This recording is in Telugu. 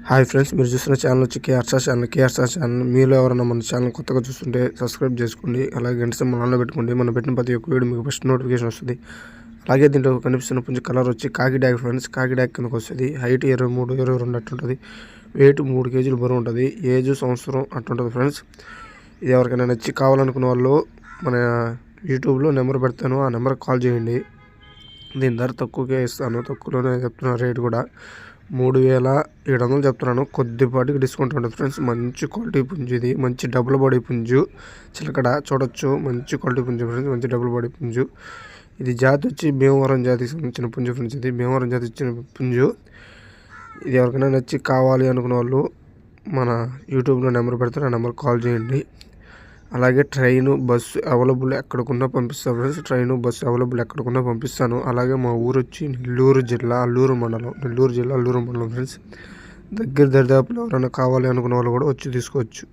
హాయ్ ఫ్రెండ్స్, మీరు చూస్తున్న ఛానల్ వచ్చి కేఆర్ఆర్ ఛానల్. మీలో ఎవరైనా మన ఛానల్ కొత్తగా చూస్తుంటే సబ్స్క్రైబ్ చేసుకోండి. అలాగే గంట సింబల్ ఆన్లో పెట్టుకోండి. మనం పెట్టిన ప్రతి ఒక్క వీడియో మీకు ఫస్ట్ నోటిఫికేషన్ వస్తుంది. అలాగే దీంట్లో కనిపిస్తున్న పుంజు కలర్ వచ్చి కాకి డాగ్ ఫ్రెండ్స్. కాకి డాగ్ కిందకు వస్తుంది. హైట్ 23, 22 అట్టుంటుంది. వెయిట్ 3 కేజీలు బరువు ఉంటుంది. ఏజ్ సంవత్సరం అట్టుంటుంది ఫ్రెండ్స్. ఇది ఎవరికైనా నచ్చి కావాలనుకున్న వాళ్ళు మన యూట్యూబ్లో నెంబర్ పెడతాను, ఆ నెంబర్కి కాల్ చేయండి. దీని ధర తక్కువగా ఇస్తాను, తక్కువలోనే చెప్తున్నా. రేట్ కూడా 3700 చెప్తున్నాను. కొద్దిపాటికి డిస్కౌంట్ ఉంటుంది ఫ్రెండ్స్. మంచి క్వాలిటీ పుంజు, ఇది మంచి డబుల్ బాడీ పుంజు. చిలకడ చూడొచ్చు, మంచి క్వాలిటీ పుంజు ఫ్రెండ్స్, మంచి డబుల్ బాడీ పుంజు. ఇది జాతి వచ్చి భీమవరం జాతికి సంబంధించిన పుంజు ఫ్రెండ్స్. ఇది భీమవరం జాతి ఇచ్చిన పుంజు. ఇది ఎవరికైనా నచ్చి కావాలి అనుకున్న వాళ్ళు మన యూట్యూబ్లో నెంబర్ పెడతారు, ఆ నెంబర్కి కాల్ చేయండి. అలాగే ట్రైను బస్సు అవైలబుల్ ఎక్కడికున్నా పంపిస్తాను ఫ్రెండ్స్. ట్రైను బస్సు అవైలబుల్ ఎక్కడికున్నా పంపిస్తాను. అలాగే మా ఊరు వచ్చి నెల్లూరు జిల్లా అల్లూరు మండలం ఫ్రెండ్స్. దగ్గర దరిదాపులో ఎవరైనా కావాలి అనుకున్న వాళ్ళు కూడా వచ్చి తీసుకోవచ్చు.